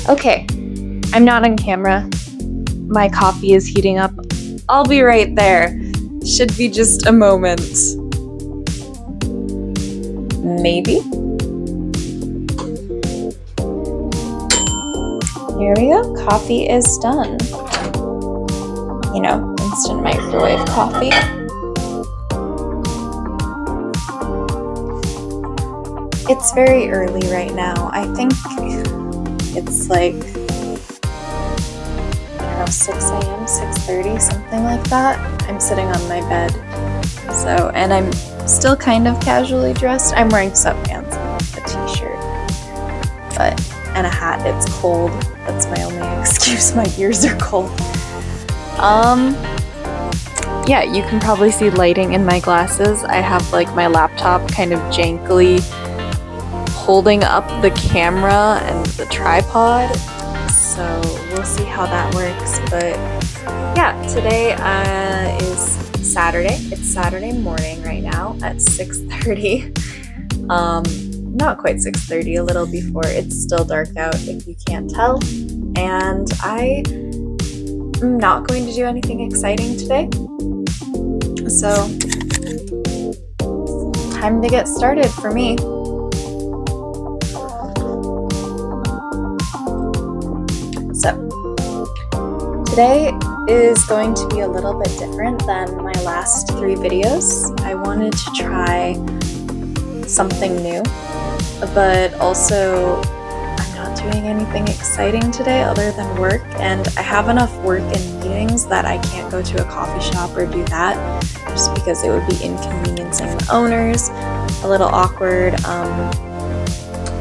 Okay, I'm not on camera. My coffee is heating up. I'll be right there. Should be just a moment. Maybe. Here we go. Coffee is done. You know, instant microwave coffee. It's very early right now. I think it's like, I don't know, 6 a.m., 6:30, something like that. I'm sitting on my bed. So, and I'm still kind of casually dressed. I'm wearing sweatpants and a t-shirt, and a hat. It's cold. That's my only excuse. My ears are cold. Yeah, you can probably see lighting in my glasses. I have like my laptop kind of jankily holding up the camera and the tripod, so we'll see how that works. But yeah, today is Saturday. It's Saturday morning right now at 6:30. Not quite 6:30, a little before. It's still dark out if you can't tell, and I am not going to do anything exciting today, so time to get started for me. So, today is going to be a little bit different than my last 3 videos. I wanted to try something new, but also I'm not doing anything exciting today other than work, and I have enough work and meetings that I can't go to a coffee shop or do that, just because it would be inconveniencing the owners, a little awkward.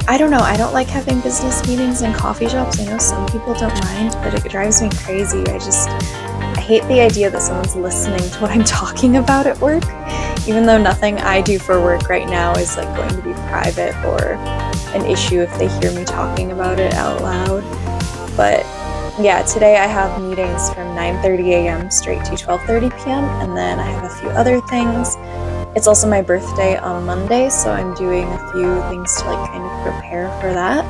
I don't know, I don't like having business meetings in coffee shops. I know some people don't mind, but it drives me crazy. I hate the idea that someone's listening to what I'm talking about at work, even though nothing I do for work right now is like going to be private or an issue if they hear me talking about it out loud. But yeah, today I have meetings from 9:30 a.m. straight to 12:30 p.m. and then I have a few other things. It's also my birthday on Monday, so I'm doing a few things to like kind of prepare for that.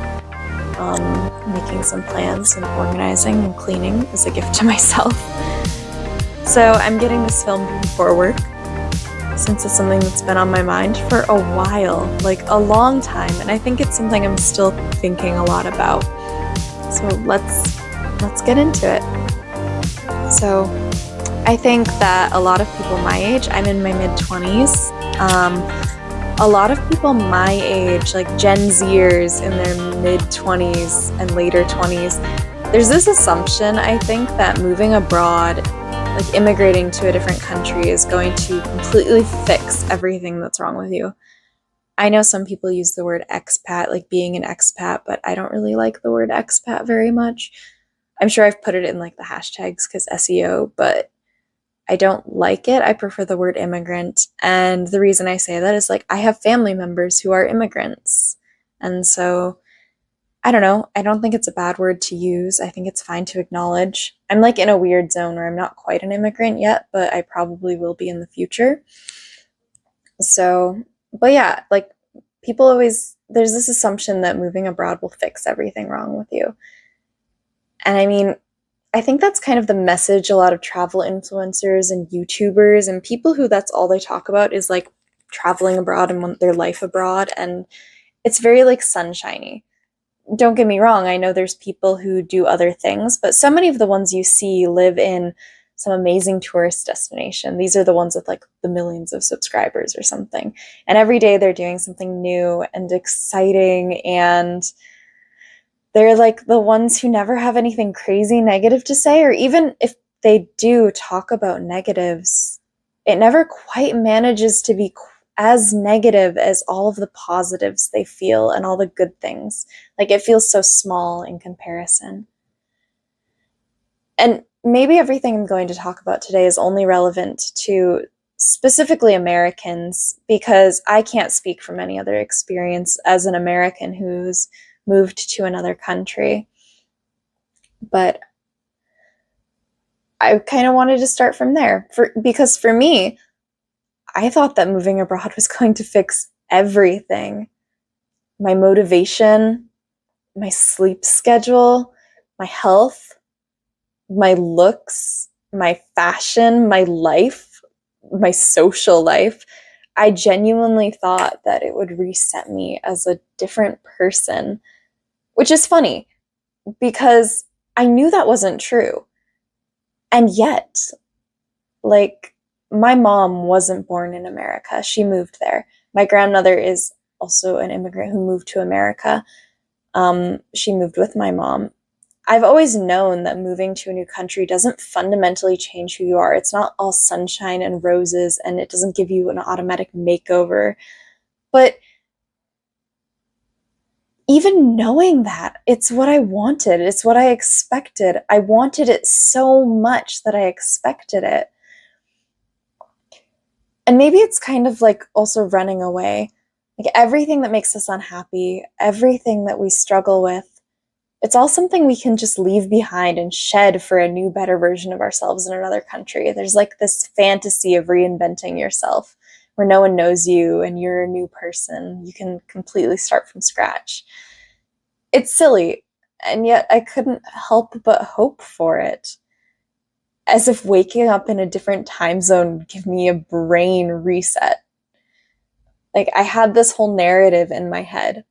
Making some plans and organizing and cleaning as a gift to myself. So I'm getting this filmed before work, since it's something that's been on my mind for a while, like a long time, and I think it's something I'm still thinking a lot about. So let's get into it. So I think that a lot of people my age, I'm in my mid-20s, a lot of people my age, like Gen Zers in their mid-20s and later 20s, there's this assumption, I think, that moving abroad, like immigrating to a different country, is going to completely fix everything that's wrong with you. I know some people use the word expat, like being an expat, but I don't really like the word expat very much. I'm sure I've put it in like the hashtags because SEO, but I don't like it. I prefer the word immigrant. And the reason I say that is like I have family members who are immigrants. And so, I don't know. I don't think it's a bad word to use. I think it's fine to acknowledge. I'm like in a weird zone where I'm not quite an immigrant yet, but I probably will be in the future. So, but yeah, like people always, there's this assumption that moving abroad will fix everything wrong with you. And I mean, I think that's kind of the message a lot of travel influencers and YouTubers and people who that's all they talk about is like traveling abroad and want their life abroad. And it's very like sunshiny. Don't get me wrong. I know there's people who do other things, but so many of the ones you see live in some amazing tourist destination. These are the ones with like the millions of subscribers or something. And every day they're doing something new and exciting, and they're like the ones who never have anything crazy negative to say, or even if they do talk about negatives, it never quite manages to be as negative as all of the positives they feel and all the good things. Like it feels so small in comparison. And maybe everything I'm going to talk about today is only relevant to specifically Americans, because I can't speak from any other experience as an American who's moved to another country. But I kind of wanted to start from there because for me, I thought that moving abroad was going to fix everything. My motivation, my sleep schedule, my health, my looks, my fashion, my life, my social life. I genuinely thought that it would reset me as a different person, which is funny because I knew that wasn't true. And yet, like, my mom wasn't born in America. She moved there. My grandmother is also an immigrant who moved to America. She moved with my mom. I've always known that moving to a new country doesn't fundamentally change who you are. It's not all sunshine and roses, and it doesn't give you an automatic makeover. But even knowing that, it's what I wanted. It's what I expected. I wanted it so much that I expected it. And maybe it's kind of like also running away. Like everything that makes us unhappy, everything that we struggle with, it's all something we can just leave behind and shed for a new, better version of ourselves in another country. There's like this fantasy of reinventing yourself where no one knows you and you're a new person. You can completely start from scratch. It's silly, and yet I couldn't help but hope for it. As if waking up in a different time zone would give me a brain reset. Like I had this whole narrative in my head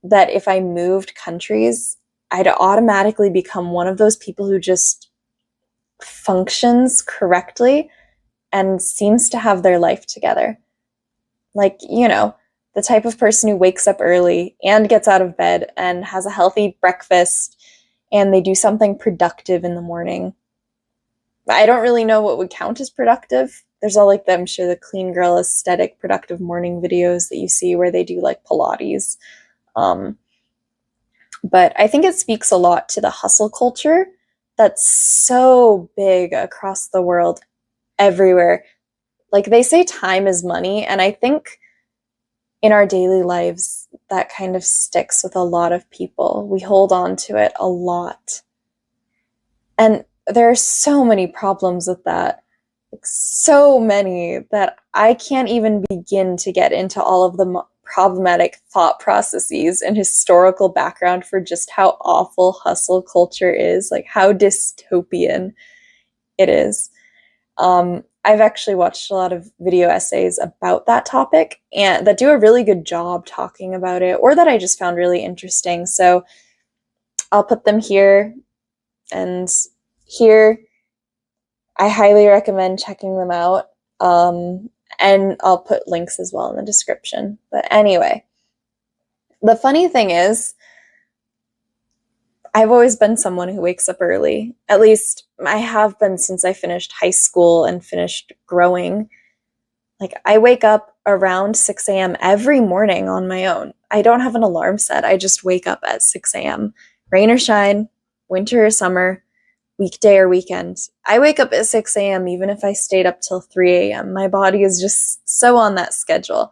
that if I moved countries, I'd automatically become one of those people who just functions correctly and seems to have their life together. Like, you know, the type of person who wakes up early and gets out of bed and has a healthy breakfast and they do something productive in the morning. I don't really know what would count as productive. There's all like I'm sure the clean girl aesthetic productive morning videos that you see where they do like Pilates. But I think it speaks a lot to the hustle culture that's so big across the world, everywhere. Like they say time is money, and I think in our daily lives that kind of sticks with a lot of people. We hold on to it a lot. And there are so many problems with that. Like, so many that I can't even begin to get into all of the problematic thought processes and historical background for just how awful hustle culture is, like how dystopian it is. I've actually watched a lot of video essays about that topic and that do a really good job talking about it, or that I just found really interesting. So I'll put them here and here. I highly recommend checking them out. And I'll put links as well in the description. But anyway, the funny thing is, I've always been someone who wakes up early. At least I have been since I finished high school and finished growing. Like I wake up around 6 a.m. every morning on my own. I don't have an alarm set. I just wake up at 6 a.m. Rain or shine, winter or summer, weekday or weekend. I wake up at 6 a.m. even if I stayed up till 3 a.m. My body is just so on that schedule.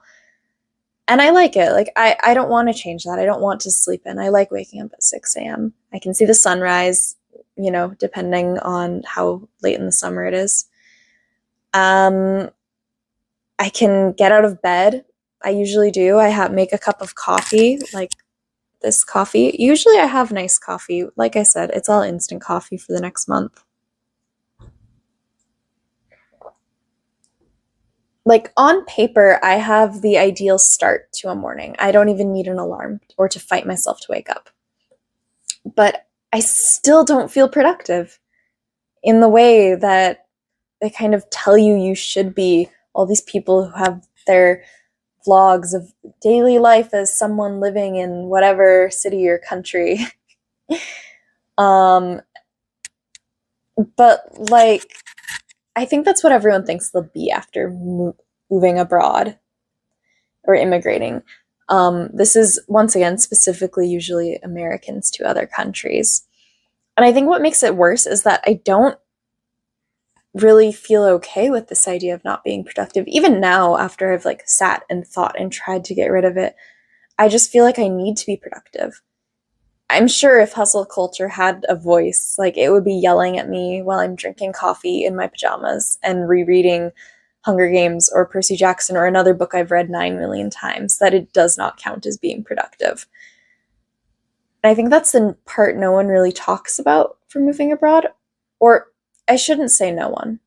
And I like it. Like I don't want to change that. I don't want to sleep in. I like waking up at 6 a.m. I can see the sunrise, you know, depending on how late in the summer it is. I can get out of bed. I usually do. Make a cup of coffee, like this coffee. Usually I have nice coffee. Like I said, it's all instant coffee for the next month. Like on paper, I have the ideal start to a morning. I don't even need an alarm or to fight myself to wake up. But I still don't feel productive in the way that they kind of tell you you should be. All these people who have their vlogs of daily life as someone living in whatever city or country. But like, I think that's what everyone thinks they'll be after moving abroad or immigrating. This is, once again, specifically usually Americans to other countries. And I think what makes it worse is that I don't really feel okay with this idea of not being productive. Even now, after I've like sat and thought and tried to get rid of it, I just feel like I need to be productive. I'm sure if hustle culture had a voice, like it would be yelling at me while I'm drinking coffee in my pajamas and rereading Hunger Games or Percy Jackson or another book I've read 9 million times, that it does not count as being productive. And I think that's the part no one really talks about for moving abroad. Or I shouldn't say no one.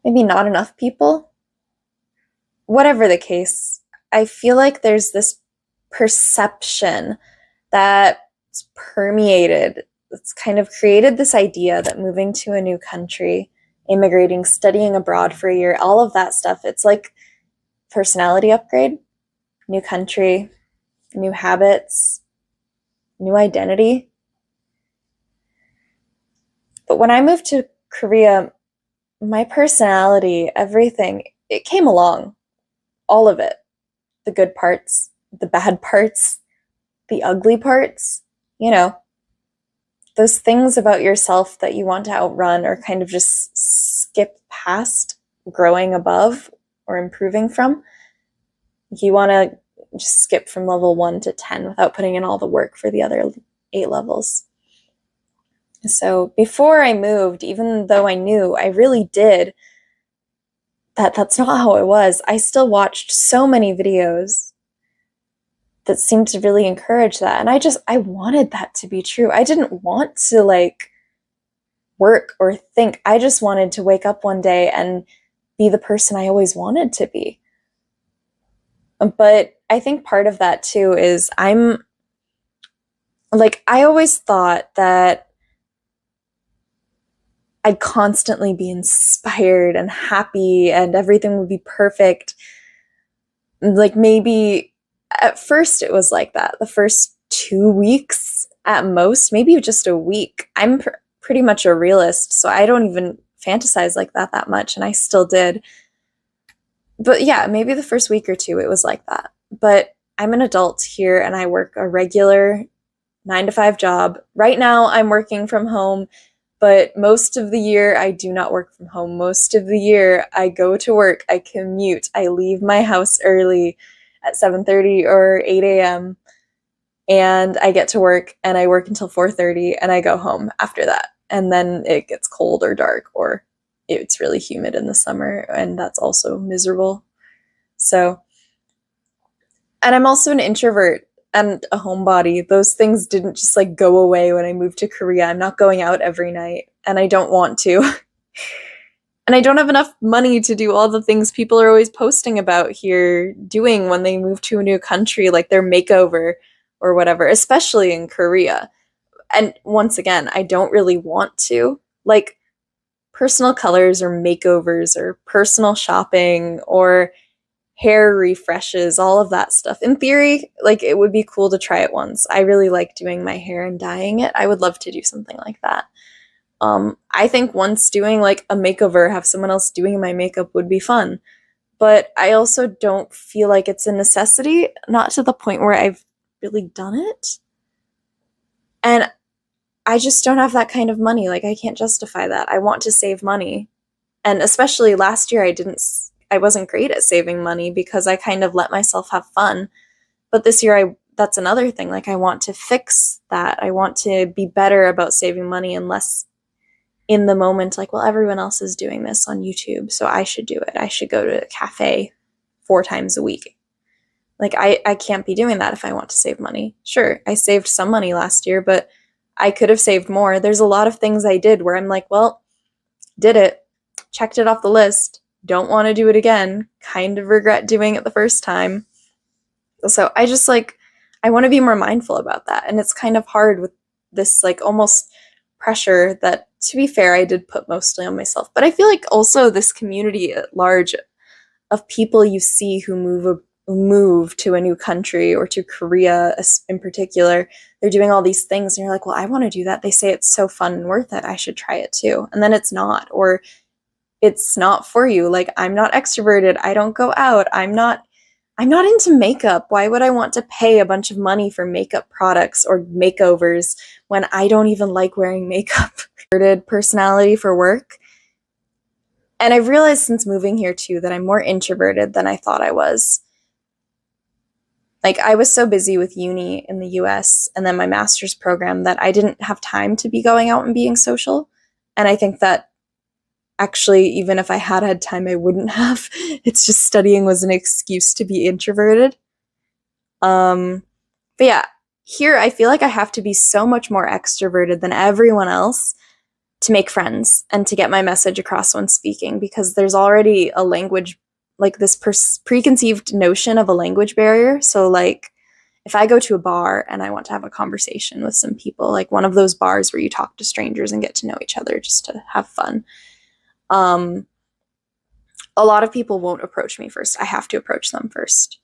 Maybe not enough people. Whatever the case, I feel like there's this perception that's permeated, it's kind of created this idea that moving to a new country, immigrating, studying abroad for a year, all of that stuff, it's like personality upgrade, new country, new habits, new identity. But when I moved to Korea, my personality, everything, it came along. All of it. The good parts, the bad parts, the ugly parts, you know, those things about yourself that you want to outrun or kind of just skip past growing above or improving from. You want to just skip from level 1 to 10 without putting in all the work for the other 8 levels. So before I moved, even though I knew I really did that's not how it was, I still watched so many videos that seemed to really encourage that. And I wanted that to be true. I didn't want to like work or think. I just wanted to wake up one day and be the person I always wanted to be. But I think part of that too is I always thought that I'd constantly be inspired and happy and everything would be perfect. Like maybe at first it was like that. The first 2 weeks at most, maybe just a week. I'm pretty much a realist, so I don't even fantasize like that much, and I still did. But yeah, maybe the first week or 2 it was like that. But I'm an adult here and I work a regular 9-to-5 job. Right now I'm working from home. But most of the year, I do not work from home. Most of the year, I go to work, I commute, I leave my house early at 7:30 or 8 a.m. and I get to work and I work until 4:30 and I go home after that. And then it gets cold or dark or it's really humid in the summer and that's also miserable. So, and I'm also an introvert and a homebody. Those things didn't just like go away when I moved to Korea. I'm not going out every night and I don't want to. And I don't have enough money to do all the things people are always posting about here doing when they move to a new country, like their makeover or whatever, especially in Korea. And once again, I don't really want to. Like personal colors or makeovers or personal shopping or hair refreshes, all of that stuff. In theory, like it would be cool to try it once. I really like doing my hair and dyeing it. I would love to do something like that. I think once doing like a makeover, have someone else doing my makeup would be fun. But I also don't feel like it's a necessity, not to the point where I've really done it. And I just don't have that kind of money. Like I can't justify that. I want to save money. And especially last year, I wasn't great at saving money because I kind of let myself have fun. But this year, that's another thing. Like I want to fix that. I want to be better about saving money and less in the moment, like, well, everyone else is doing this on YouTube, so I should do it. I should go to a cafe 4 times a week. Like I can't be doing that if I want to save money. Sure, I saved some money last year, but I could have saved more. There's a lot of things I did where I'm like, well, did it, checked it off the list, don't want to do it again, kind of regret doing it the first time. So I want to be more mindful about that. And it's kind of hard with this like almost pressure that, to be fair, I did put mostly on myself. But I feel like also this community at large of people you see who move to a new country or to Korea in particular, they're doing all these things and you're like, well, I want to do that. They say it's so fun and worth it. I should try it too. And then it's not, or it's not for you. Like I'm not extroverted. I don't go out. I'm not into makeup. Why would I want to pay a bunch of money for makeup products or makeovers when I don't even like wearing makeup? Personality for work. And I've realized since moving here too that I'm more introverted than I thought I was. Like I was so busy with uni in the US and then my master's program that I didn't have time to be going out and being social. And I think that actually, even if I had time, I wouldn't have. It's just studying was an excuse to be introverted. But yeah, here I feel like I have to be so much more extroverted than everyone else to make friends and to get my message across when speaking, because there's already a language, like this preconceived notion of a language barrier. So like if I go to a bar and I want to have a conversation with some people, like one of those bars where you talk to strangers and get to know each other just to have fun, a lot of people won't approach me first. I have to approach them first,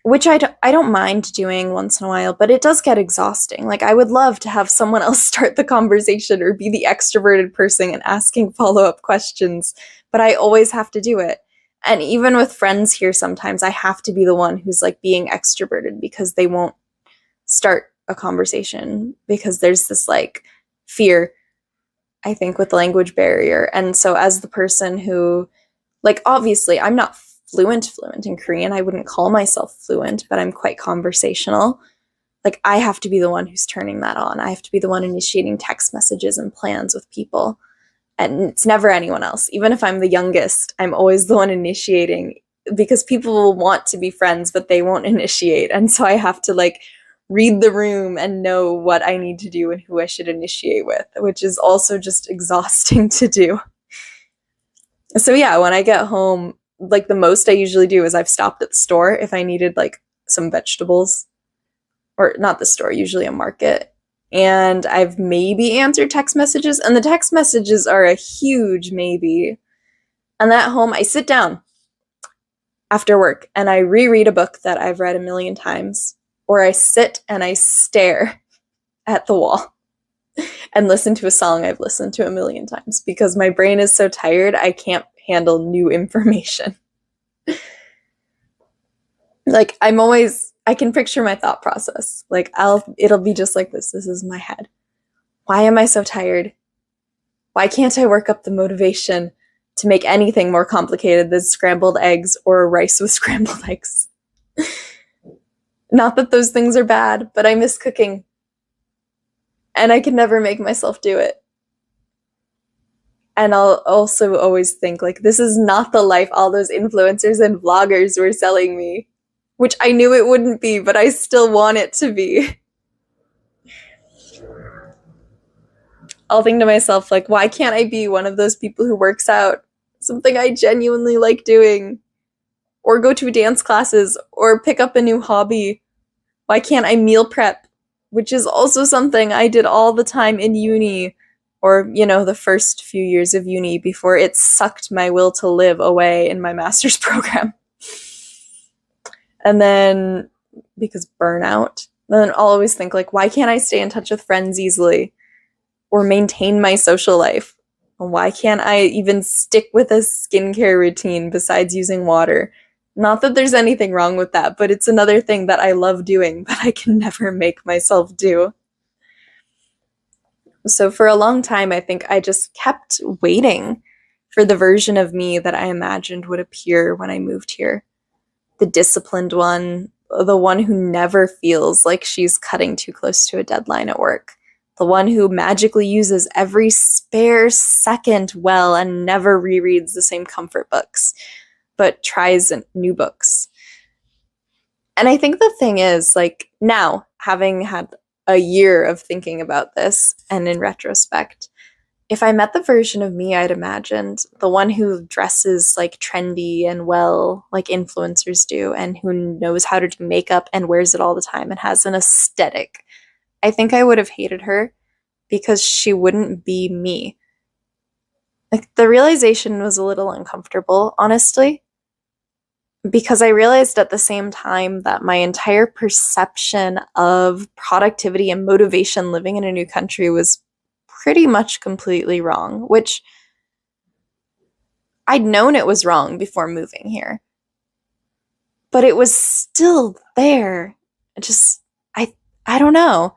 which I don't mind doing once in a while, but it does get exhausting. Like I would love to have someone else start the conversation or be the extroverted person and asking follow-up questions, but I always have to do it. And even with friends here, sometimes I have to be the one who's like being extroverted because they won't start a conversation because there's this like fear, I think, with the language barrier. And so as the person who, like, obviously I'm not fluent in Korean. I wouldn't call myself fluent, but I'm quite conversational. Like I have to be the one who's turning that on. I have to be the one initiating text messages and plans with people. And it's never anyone else. Even if I'm the youngest, I'm always the one initiating because people will want to be friends, but they won't initiate. And so I have to like read the room and know what I need to do and who I should initiate with, which is also just exhausting to do. So yeah, when I get home, like the most I usually do is I've stopped at the store if I needed like some vegetables, or not the store, usually a market. And I've maybe answered text messages, and the text messages are a huge maybe. And at home, I sit down after work and I reread a book that I've read a million times, or I sit and I stare at the wall and listen to a song I've listened to a million times because my brain is so tired, I can't handle new information. Like I can picture my thought process. Like it'll be just like this. This is my head. Why am I so tired? Why can't I work up the motivation to make anything more complicated than scrambled eggs or rice with scrambled eggs? Not that those things are bad, but I miss cooking. And I can never make myself do it. And I'll also always think like, this is not the life all those influencers and vloggers were selling me. Which I knew it wouldn't be, but I still want it to be. I'll think to myself, like, why can't I be one of those people who works out? Something I genuinely like doing. Or go to dance classes, or pick up a new hobby. Why can't I meal prep? Which is also something I did all the time in uni. Or, you know, the first few years of uni before it sucked my will to live away in my master's program. And then, because burnout, then I'll always think like, why can't I stay in touch with friends easily or maintain my social life? Why can't I even stick with a skincare routine besides using water? Not that there's anything wrong with that, but it's another thing that I love doing, but I can never make myself do. So for a long time, I think I just kept waiting for the version of me that I imagined would appear when I moved here. The disciplined one, the one who never feels like she's cutting too close to a deadline at work, the one who magically uses every spare second well and never rereads the same comfort books, but tries new books. And I think the thing is, like, now, having had a year of thinking about this, and in retrospect, if I met the version of me I'd imagined, the one who dresses like trendy and well, like influencers do, and who knows how to do makeup and wears it all the time and has an aesthetic, I think I would have hated her because she wouldn't be me. Like, the realization was a little uncomfortable, honestly, because I realized at the same time that my entire perception of productivity and motivation living in a new country was pretty much completely wrong, which I'd known it was wrong before moving here. But it was still there. I don't know.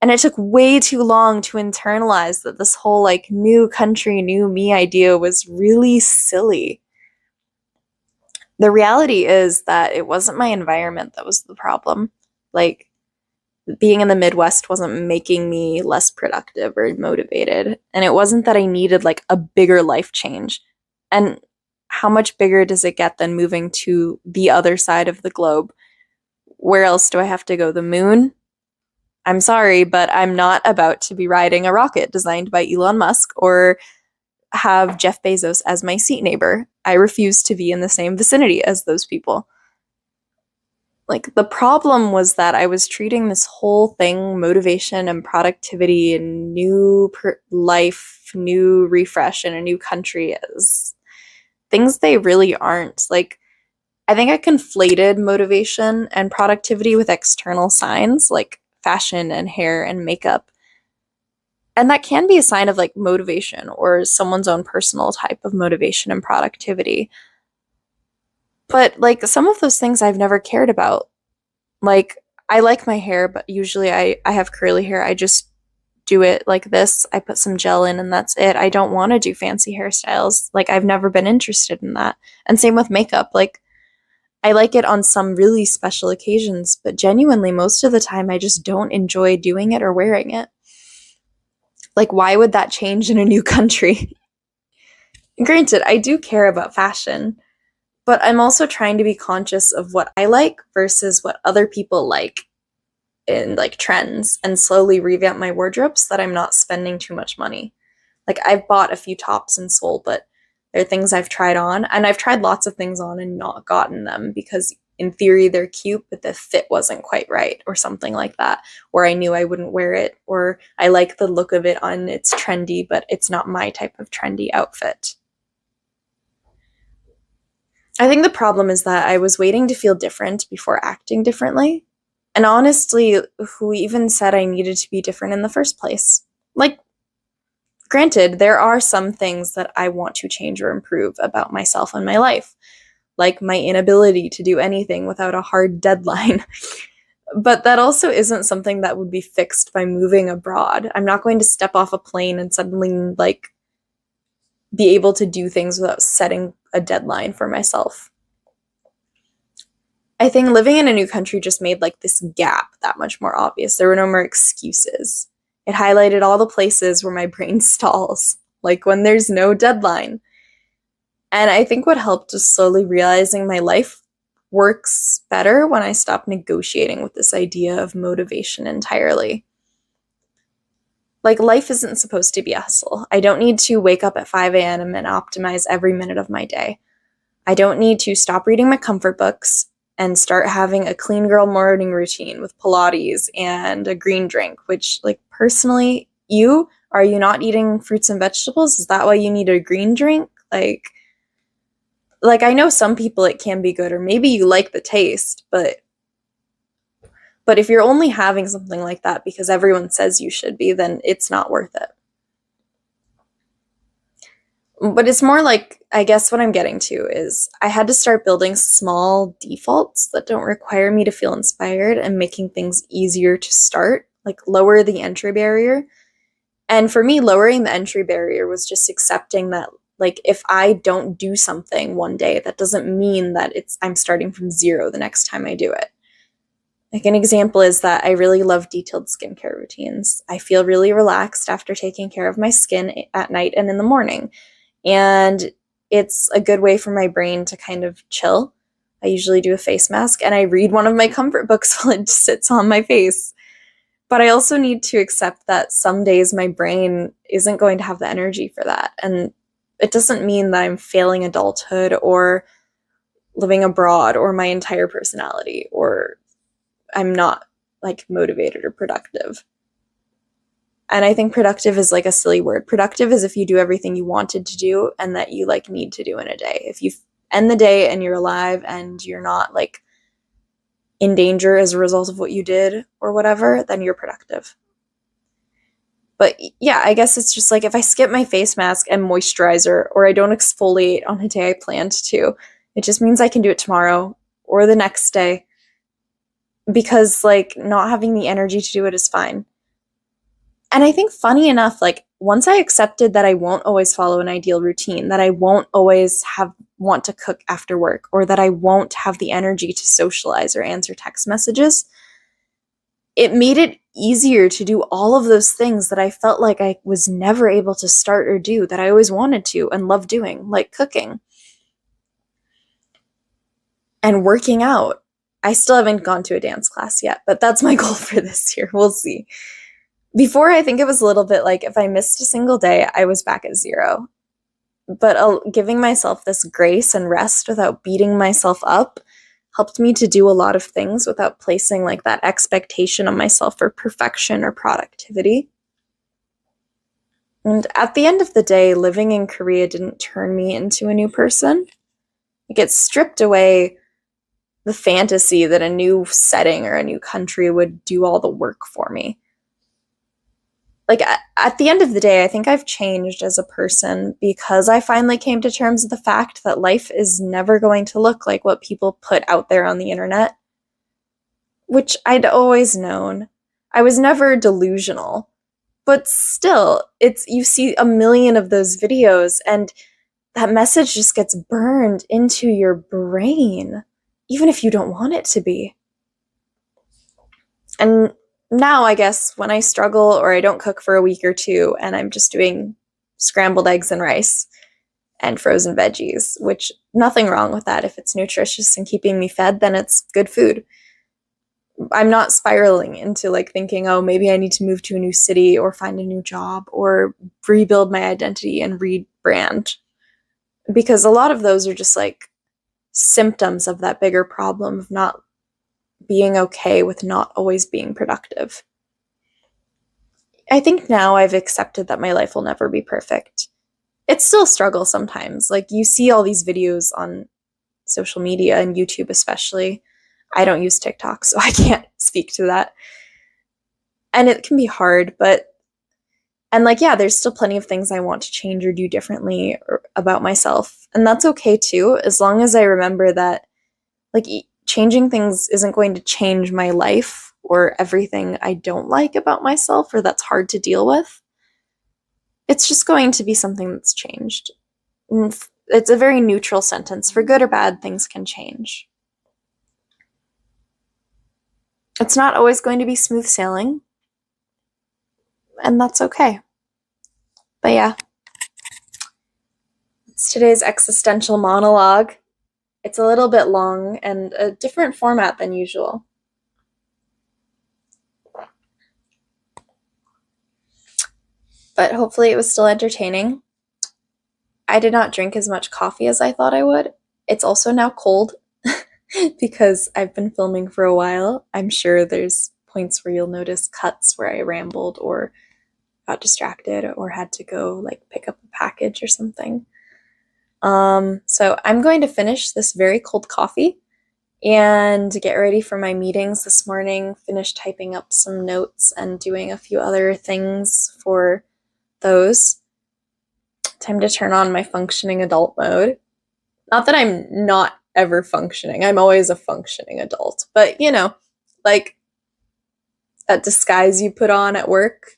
And it took way too long to internalize that this whole like new country, new me idea was really silly. The reality is that it wasn't my environment that was the problem. Like, being in the Midwest wasn't making me less productive or motivated. And it wasn't that I needed like a bigger life change. And how much bigger does it get than moving to the other side of the globe? Where else do I have to go? The moon? I'm sorry, but I'm not about to be riding a rocket designed by Elon Musk or have Jeff Bezos as my seat neighbor. I refuse to be in the same vicinity as those people. Like, the problem was that I was treating this whole thing, motivation and productivity and life, new refresh in a new country, as things they really aren't. Like, I think I conflated motivation and productivity with external signs like fashion and hair and makeup. And that can be a sign of like motivation or someone's own personal type of motivation and productivity. But like some of those things I've never cared about. Like, I like my hair, but usually I have curly hair. I just do it like this. I put some gel in and that's it. I don't want to do fancy hairstyles. Like, I've never been interested in that. And same with makeup. Like, I like it on some really special occasions, but genuinely, most of the time, I just don't enjoy doing it or wearing it. Like, why would that change in a new country? Granted, I do care about fashion, but I'm also trying to be conscious of what I like versus what other people like in like trends and slowly revamp my wardrobe so that I'm not spending too much money. Like, I've bought a few tops in Seoul, but they're things I've tried on, and I've tried lots of things on and not gotten them because in theory they're cute, but the fit wasn't quite right or something like that, or I knew I wouldn't wear it, or I like the look of it on it's trendy, but it's not my type of trendy outfit. I think the problem is that I was waiting to feel different before acting differently. And honestly, who even said I needed to be different in the first place? Like, granted, there are some things that I want to change or improve about myself and my life, like my inability to do anything without a hard deadline. But that also isn't something that would be fixed by moving abroad. I'm not going to step off a plane and suddenly, like, be able to do things without setting a deadline for myself. I think living in a new country just made, like, this gap that much more obvious. There were no more excuses. It highlighted all the places where my brain stalls, like when there's no deadline. And I think what helped was slowly realizing my life works better when I stop negotiating with this idea of motivation entirely. Like, life isn't supposed to be a hustle. I don't need to wake up at 5 a.m. and optimize every minute of my day. I don't need to stop reading my comfort books and start having a clean girl morning routine with Pilates and a green drink, which, like, personally, are you not eating fruits and vegetables? Is that why you need a green drink? Like I know some people it can be good, or maybe you like the taste, but if you're only having something like that because everyone says you should be, then it's not worth it. But it's more like, I guess what I'm getting to is I had to start building small defaults that don't require me to feel inspired and making things easier to start, like lower the entry barrier. And for me, lowering the entry barrier was just accepting that, like, if I don't do something one day, that doesn't mean that I'm starting from zero the next time I do it. Like, an example is that I really love detailed skincare routines. I feel really relaxed after taking care of my skin at night and in the morning. And it's a good way for my brain to kind of chill. I usually do a face mask and I read one of my comfort books while it sits on my face. But I also need to accept that some days my brain isn't going to have the energy for that. And it doesn't mean that I'm failing adulthood or living abroad or my entire personality, or I'm not, like, motivated or productive. And I think productive is like a silly word. Productive is if you do everything you wanted to do and that you, like, need to do in a day. If you end the day and you're alive and you're not, like, in danger as a result of what you did or whatever, then you're productive. But yeah, I guess it's just like if I skip my face mask and moisturizer, or I don't exfoliate on a day I planned to, it just means I can do it tomorrow or the next day, because, like, not having the energy to do it is fine. And I think, funny enough, like, once I accepted that I won't always follow an ideal routine, that I won't always want to cook after work, or that I won't have the energy to socialize or answer text messages, it made it easier to do all of those things that I felt like I was never able to start or do, that I always wanted to and loved doing, like cooking and working out. I still haven't gone to a dance class yet, but that's my goal for this year. We'll see. Before, I think it was a little bit like if I missed a single day, I was back at zero. But giving myself this grace and rest without beating myself up helped me to do a lot of things without placing like that expectation on myself for perfection or productivity. And at the end of the day, living in Korea didn't turn me into a new person. It stripped away the fantasy that a new setting or a new country would do all the work for me. Like, at the end of the day, I think I've changed as a person because I finally came to terms with the fact that life is never going to look like what people put out there on the internet, which I'd always known. I was never delusional, but still, you see a million of those videos and that message just gets burned into your brain, even if you don't want it to be. And now, I guess, when I struggle or I don't cook for a week or two and I'm just doing scrambled eggs and rice and frozen veggies, which nothing wrong with that. If it's nutritious and keeping me fed, then it's good food. I'm not spiraling into like thinking, oh, maybe I need to move to a new city or find a new job or rebuild my identity and rebrand. Because a lot of those are just like symptoms of that bigger problem of not being okay with not always being productive. I think now I've accepted that my life will never be perfect. It's still a struggle sometimes. Like, you see all these videos on social media and YouTube especially. I don't use TikTok, so I can't speak to that. And it can be hard, and like, yeah, there's still plenty of things I want to change or do differently about myself. And that's okay too, as long as I remember that like changing things isn't going to change my life or everything I don't like about myself or that's hard to deal with. It's just going to be something that's changed. And it's a very neutral sentence. For good or bad, things can change. It's not always going to be smooth sailing, and that's okay. But yeah, it's today's existential monologue. It's a little bit long and a different format than usual. But hopefully it was still entertaining. I did not drink as much coffee as I thought I would. It's also now cold because I've been filming for a while. I'm sure there's points where you'll notice cuts where I rambled or got distracted or had to go like pick up a package or something. So I'm going to finish this very cold coffee and get ready for my meetings this morning, finish typing up some notes and doing a few other things for those. Time to turn on my functioning adult mode. Not that I'm not ever functioning. I'm always a functioning adult. But, you know, like that disguise you put on at work,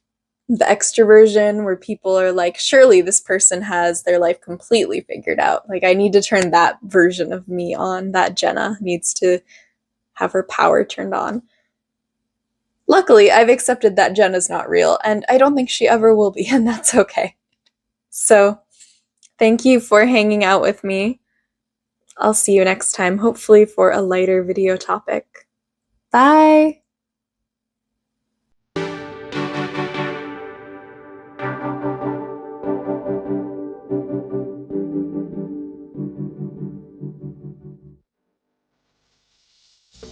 the extroversion where people are like, surely this person has their life completely figured out. Like, I need to turn that version of me on. That Jenna needs to have her power turned on. Luckily, I've accepted that Jenna's not real, and I don't think she ever will be, and that's okay. So, thank you for hanging out with me. I'll see you next time, hopefully for a lighter video topic. Bye!